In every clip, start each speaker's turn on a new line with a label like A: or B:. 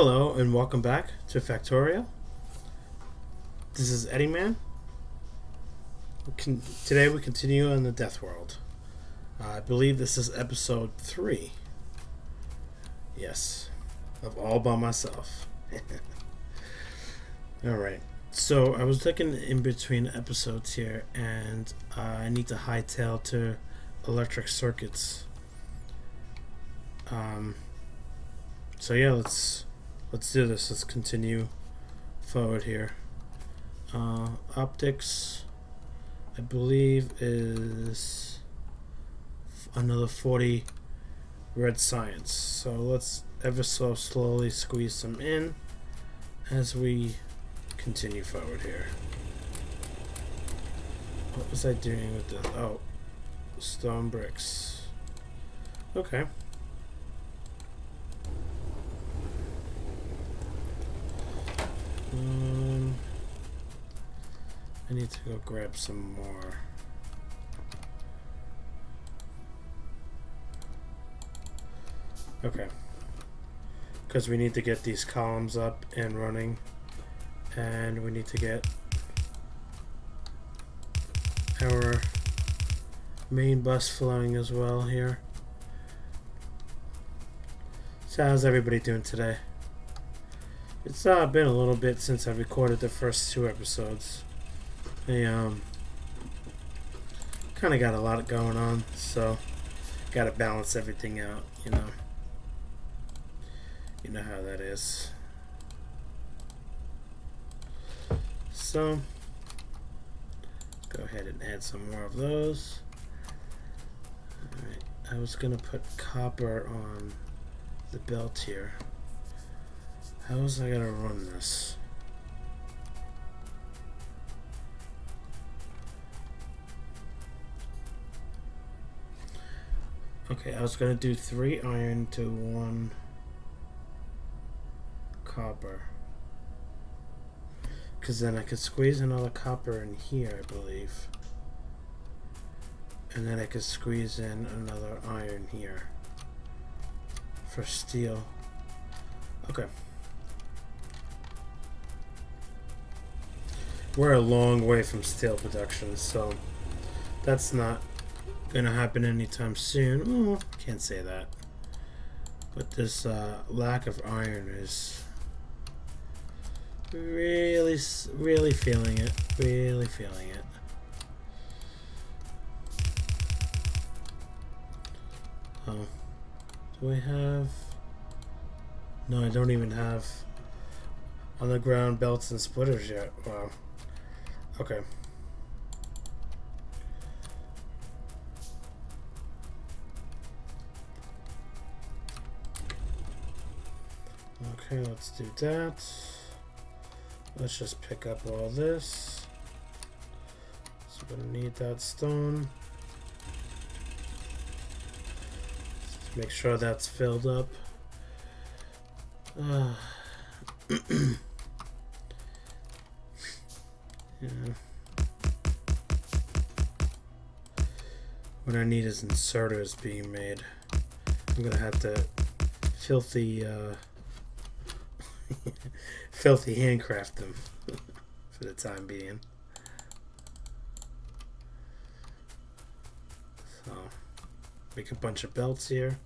A: Hello and welcome back to Factorio. This is EddieMan. Today we continue on the Death World. I believe this is episode 3. Yes, of All By Myself. Alright, so I was looking in between episodes here and I need to hightail to electric circuits. So yeah, let's do this. Let's continue forward here. Optics, I believe, is another 40 red science. So let's ever so slowly squeeze some in as we continue forward here. What was I doing with this? Oh, stone bricks. Okay. I need to go grab some more. Okay. Because we need to get these columns up and running. And we need to get our main bus flowing as well here. So how's everybody doing today? It's been a little bit since I recorded the first 2 episodes. I kind of got a lot going on, so got to balance everything out, you know. You know how that is. So, go ahead and add some more of those. Alright, I was going to put copper on the belt here. How was I going to run this? Okay, I was going to do 3 iron to 1 copper. Because then I could squeeze another copper in here, I believe. And then I could squeeze in another iron here for steel. Okay. We're a long way from steel production, so that's not gonna happen anytime soon. Oh, can't say that. But this lack of iron is really feeling it. Really feeling it. Oh, do I have? No, I don't even have underground belts and splitters yet. Wow. Okay. Okay, let's do that. Let's just pick up all this. So we're gonna need that stone. Let's make sure that's filled up. Yeah. What I need is inserters being made. I'm gonna have to filthy handcraft them for the time being. So make a bunch of belts here.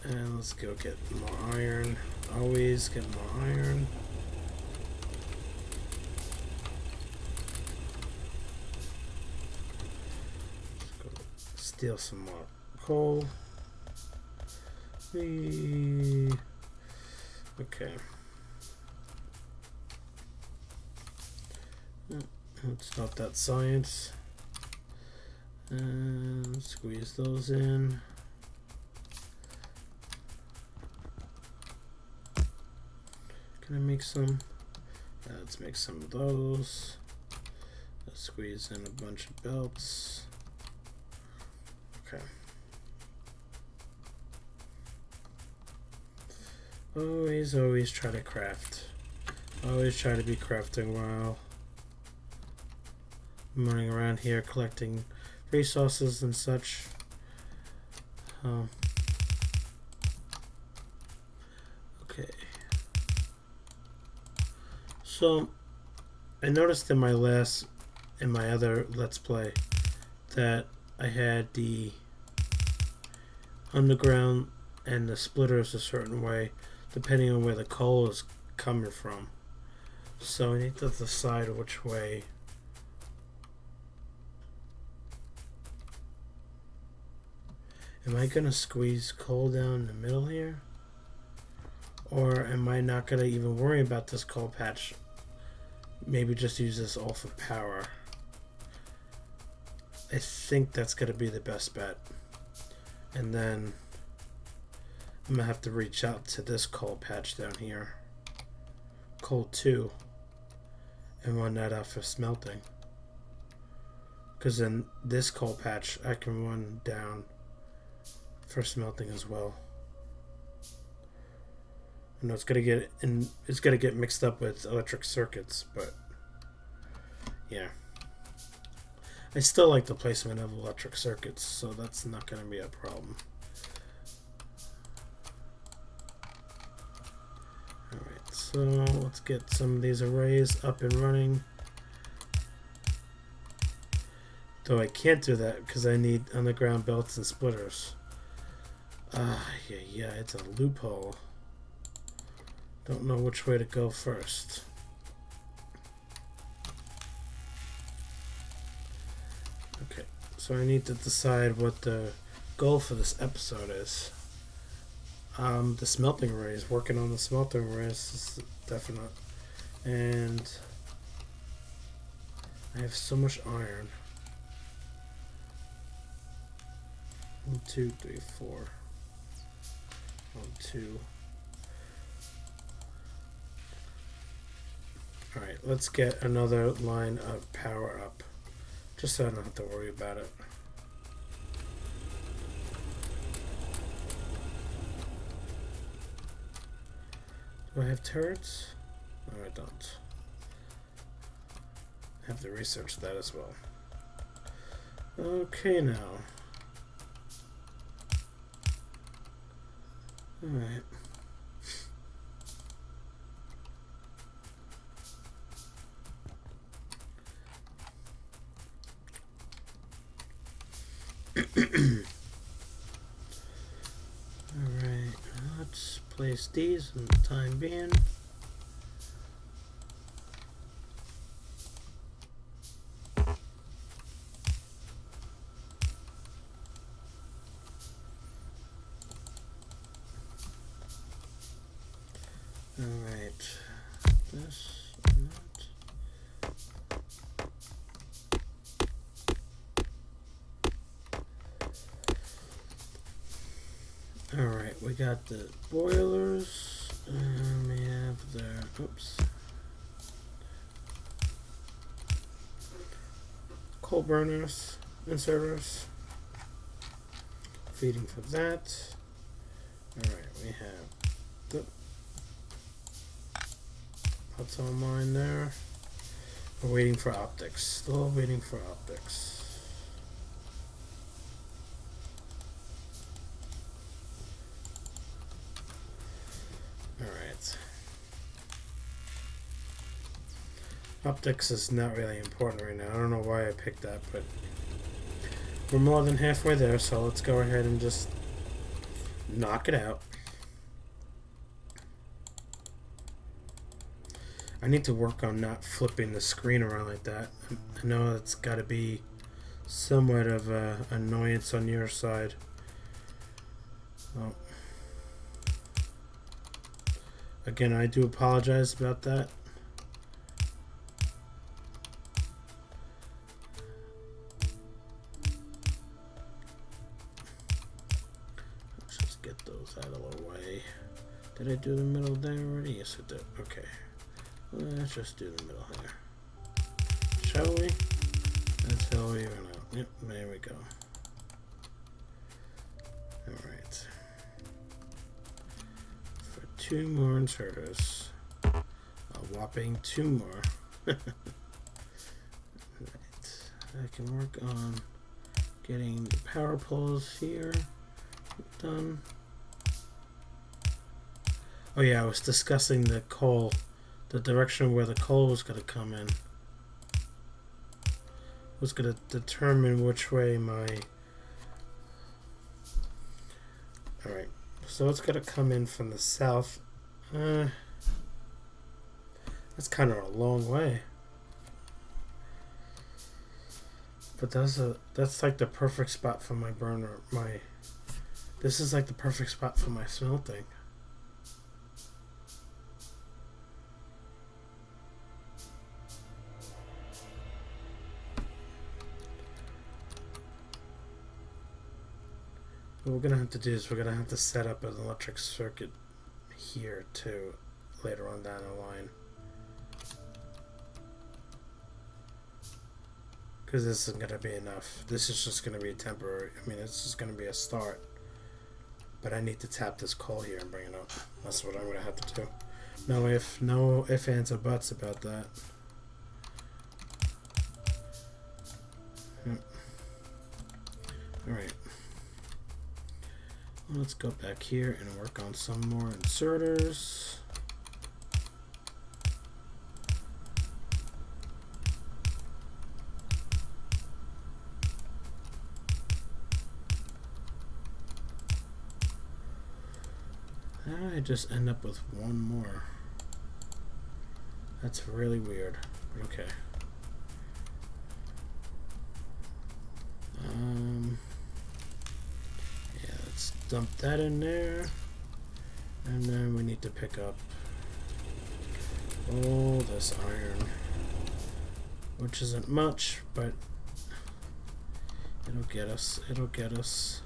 A: And let's go get more iron. Always get more iron. Steal some more coal. Okay. Let's stop that science. And squeeze those in. Can I make some? Let's make some of those. Let's squeeze in a bunch of belts. Okay. Always try to craft. Always try to be crafting while I'm running around here collecting resources and such. Okay. So I noticed in my other Let's Play that I had the underground and the splitters a certain way depending on where the coal is coming from. So I need to decide which way. Am I going to squeeze coal down in the middle here? Or am I not going to even worry about this coal patch? Maybe just use this all for power. I think that's going to be the best bet. And then I'm going to have to reach out to this coal patch down here. Coal 2. And run that out for smelting. Because in this coal patch, I can run down for smelting as well. I know it's gonna get mixed up with electric circuits, but yeah. I still like the placement of electric circuits, so that's not gonna be a problem. Alright, so let's get some of these arrays up and running. Though I can't do that because I need underground belts and splitters. Yeah, it's a loophole. Don't know which way to go first. Okay, so I need to decide what the goal for this episode is. The smelting arrays, working on the smelting arrays is definite. And I have so much iron. 1, 2, 3, 4. 1, 2. Alright, let's get another line of power up. Just so I don't have to worry about it. Do I have turrets? No, I don't. I have to research that as well. Okay, now. Alright. Alright, let's place these in the time being. Alright, this and that. Alright, we got the boilers, and we have the, oops, coal burners, inserters, feeding for that. Alright, we have the, that's all mine there. We're waiting for optics, still waiting for optics. Optics is not really important right now. I don't know why I picked that, but we're more than halfway there, so let's go ahead and just knock it out. I need to work on not flipping the screen around like that. I know it's got to be somewhat of an annoyance on your side. Oh. Again, I do apologize about that. Out of the way. Did I do the middle there already? Yes, I did. Okay. Let's just do the middle here. Shall we? Until we run out. Yep, there we go. Alright. For 2 more inserters. A whopping 2 more. Right. I can work on getting the power poles here done. Oh yeah, I was discussing the coal, the direction where the coal was going to come in. Was going to determine which way my... Alright, so it's going to come in from the south. That's kind of a long way. But that's like the perfect spot for my burner. This is like the perfect spot for my smelting. What we're gonna have to do is we're gonna have to set up an electric circuit here too, later on down the line. Because this isn't gonna be enough. This is just gonna be a temporary. I mean, it's just gonna be a start. But I need to tap this coal here and bring it up. That's what I'm gonna have to do. No if, ands, or buts about that. Yep. Alright. Let's go back here and work on some more inserters. How did I just end up with one more? That's really weird, but okay. Yeah, let's dump that in there. And then we need to pick up all this iron, which isn't much, but it'll get us. It'll get us.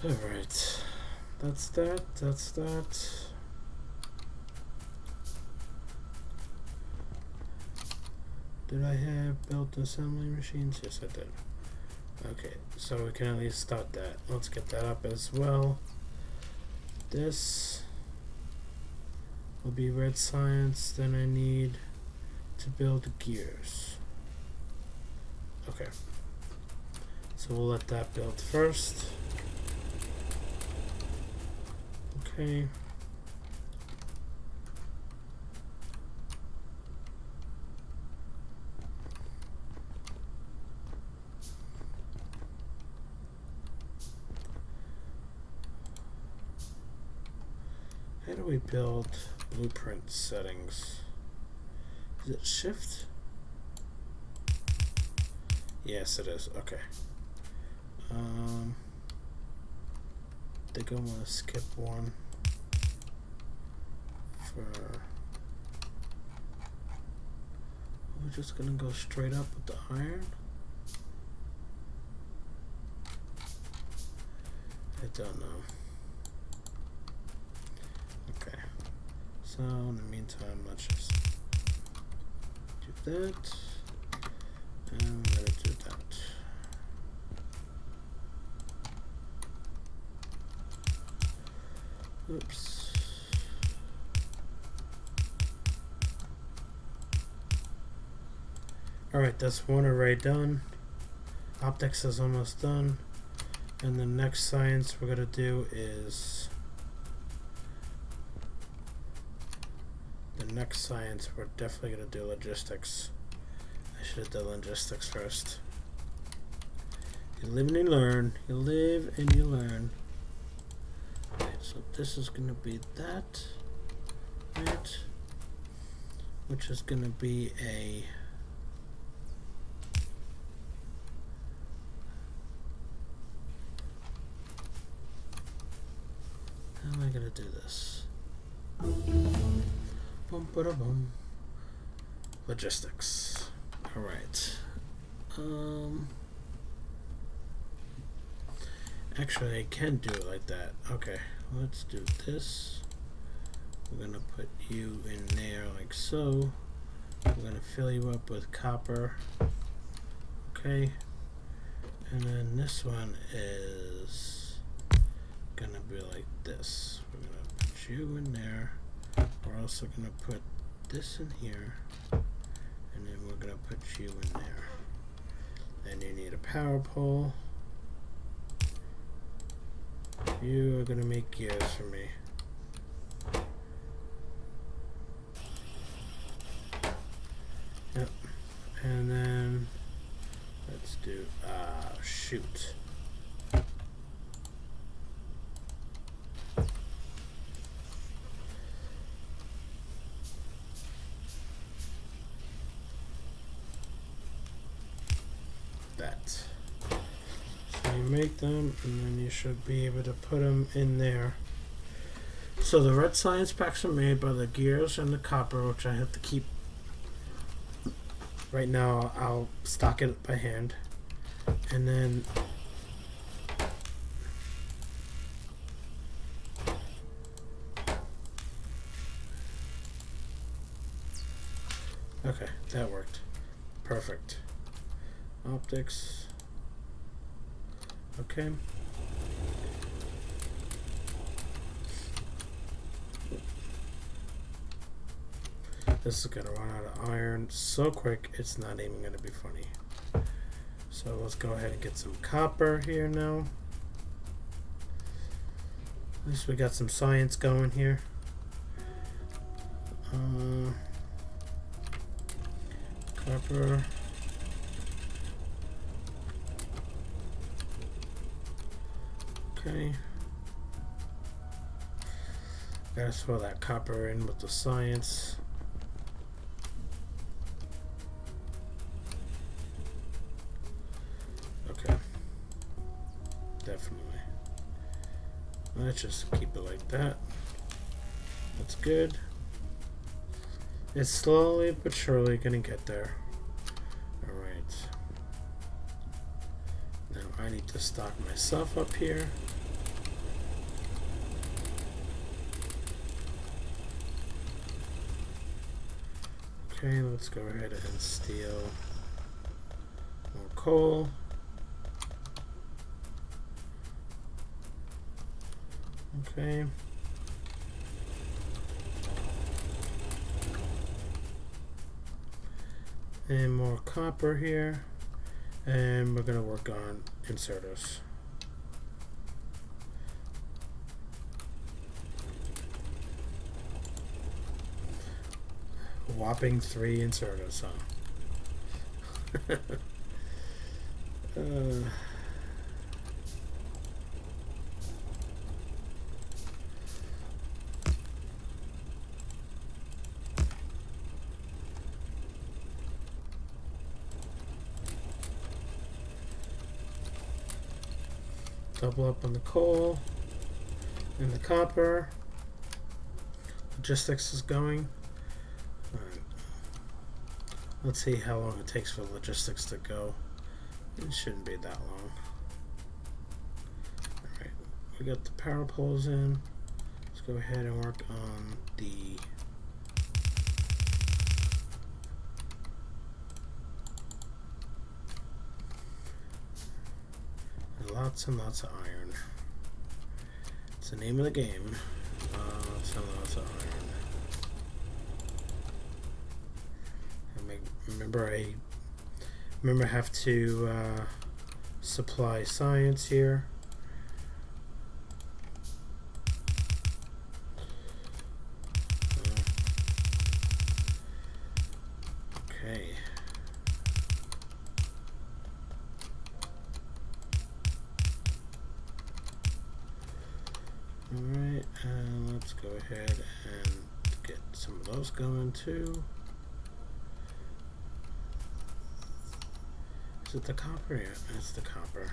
A: All right, that's that. That's that. Did I have built assembly machines? Yes, I did. Okay, so we can at least start that. Let's get that up as well. This will be red science. Then I need to build gears. Okay, so we'll let that build first. Okay. How do we build blueprint settings? Is it shift? Yes, it is. Okay. I think I want to skip one for. We're just gonna go straight up with the iron. I don't know. Okay. So in the meantime, let's just do that. And I'm gonna do that. Oops. Alright, that's one array done. Optics is almost done. And the next science we're going to do is... we're definitely going to do logistics. I should have done logistics first. You live and you learn. You live and you learn. Okay, so this is going to be that. Right. Which is going to be a... How am I going to do this? Boom, ba-da, boom. Logistics. All right. Actually, I can do it like that. Okay, let's do this. We're gonna put you in there like so. We're gonna fill you up with copper. Okay, and then this one is gonna be like this. We're gonna put you in there. We're also gonna put this in here, and then we're gonna put you in there. need a power pole. You are gonna make gears for me. Yep. And then let's do shoot. That. So you make them, and then you should be able to put them in there. So the red science packs are made by the gears and the copper, which I have to keep. Right now, I'll stock it by hand, and then okay, that worked. Perfect. Optics. Okay. This is gonna run out of iron so quick, it's not even gonna be funny. So let's go ahead and get some copper here now. At least we got some science going here. Copper. Okay. Gotta throw that copper in with the science. Okay. Definitely. Let's just keep it like that. That's good. It's slowly but surely gonna get there. Alright. Now I need to stock myself up here. Okay, let's go ahead and steal more coal. Okay. And more copper here. And we're going to work on inserters. Whopping 3 inserters, huh? Double up on the coal and the copper. Logistics is going. Alright. Let's see how long it takes for logistics to go. It shouldn't be that long. Alright, we got the power poles in. Let's go ahead and work on the lots and lots of iron. It's the name of the game. Lots and lots of iron. I remember I have to supply science here. Okay. Alright, and let's go ahead and get some of those going too. Is it the copper? Yeah, it's the copper.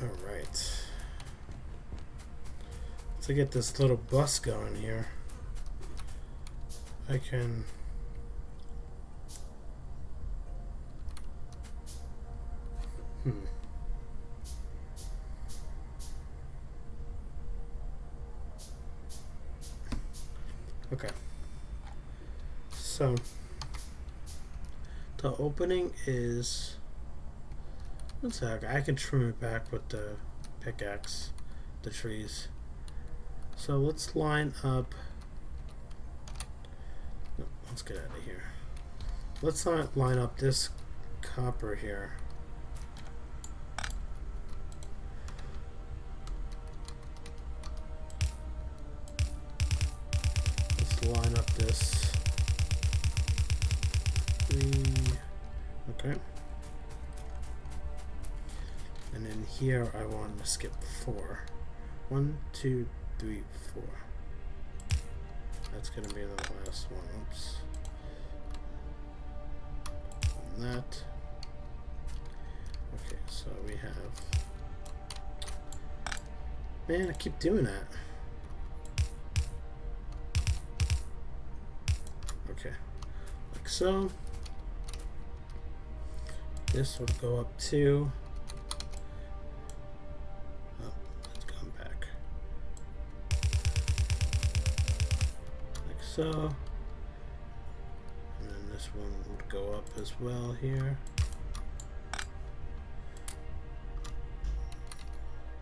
A: Alright. To get this little bus going here, I can okay. So the opening is, one sec, I can trim it back with the pickaxe. the trees. So let's line up. No, let's get out of here. Let's not line up this copper here. Let's line up this 3. Okay. And then here I want to skip 4. 1, 2, 3, 4. That's going to be the last one. Oops. And that. Okay, so we have. Man, I keep doing that. Okay, like so. This will go up 2. Oh, let's come back. Like so. And then this one would go up as well here.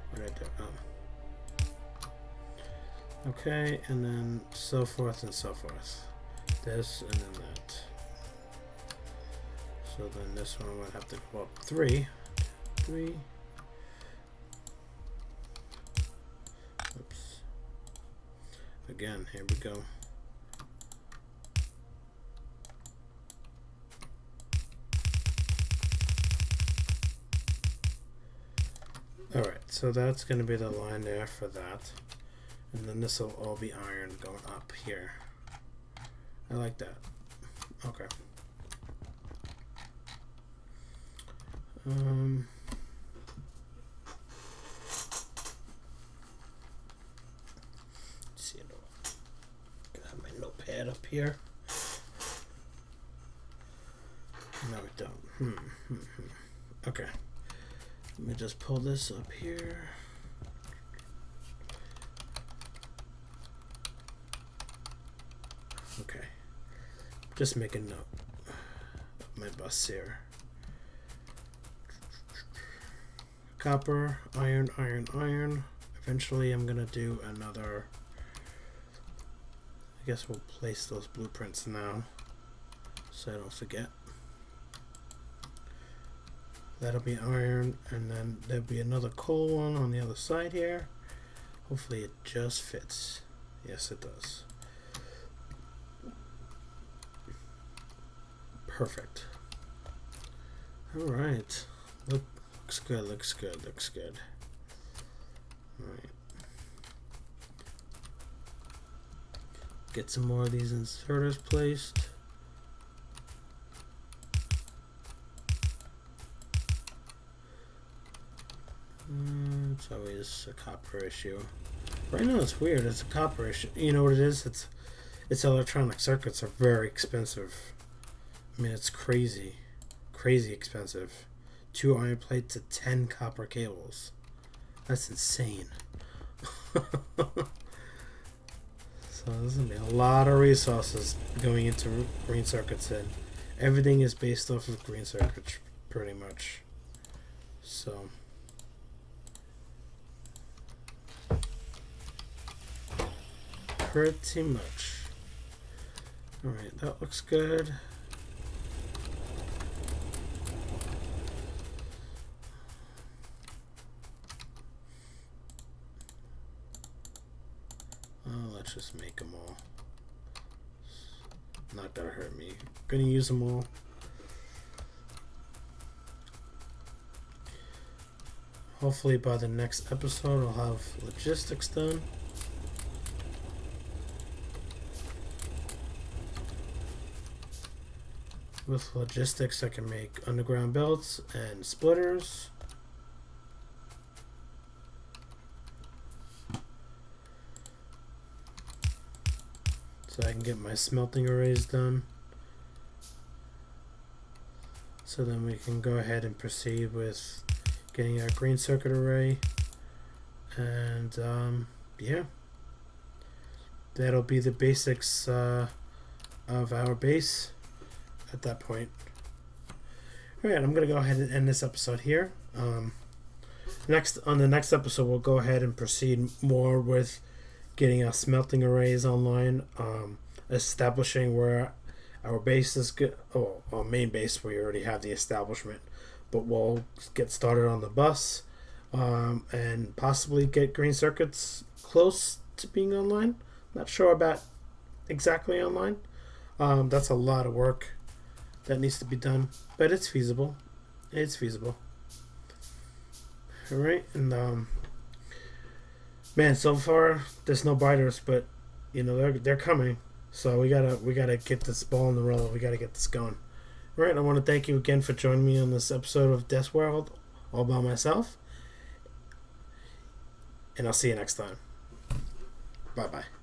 A: What did I do? Oh. Okay, and then so forth and so forth. This and then that. So then this one would have to go up 3. 3. Oops. Again, here we go. Alright, so that's going to be the line there for that. And then this will all be iron going up here. I like that. Okay. Let's see, I have my notepad up here. No, we don't. Okay. Let me just pull this up here. Okay. Just make a note of my bus here. Copper, iron, iron, iron. Eventually I'm gonna do another. I guess we'll place those blueprints now so I don't forget. That'll be iron, and then there'll be another coal one on the other side here. Hopefully it just fits. Yes, it does. Perfect. All right. Looks good, looks good, looks good. All right. Get some more of these inserters placed. It's always a copper issue. Right now it's weird. It's a copper issue. You know what it is? It's electronic circuits are very expensive. I mean, it's crazy expensive. 2 iron plates to 10 copper cables. That's insane. So there's gonna be a lot of resources going into green circuits, and everything is based off of green circuits pretty much. So pretty much. Alright, that looks good. Let's just make them all. Not gonna hurt me. Gonna use them all. Hopefully by the next episode I'll have logistics done. With logistics I can make underground belts and splitters. So I can get my smelting arrays done. So then we can go ahead and proceed with getting our green circuit array. And yeah, that'll be the basics of our base at that point. Alright, I'm going to go ahead and end this episode here. On the next episode, we'll go ahead and proceed more with getting our smelting arrays online, establishing where our base is good. Oh, our main base, we already have the establishment, but we'll get started on the bus, and possibly get green circuits close to being online. Not sure about exactly online. That's a lot of work that needs to be done, but it's feasible. It's feasible. All right, and man, so far there's no biters, but you know they're coming. So we gotta get this ball in the roll. We gotta get this going. All right, I want to thank you again for joining me on this episode of Death World all by myself, and I'll see you next time. Bye bye.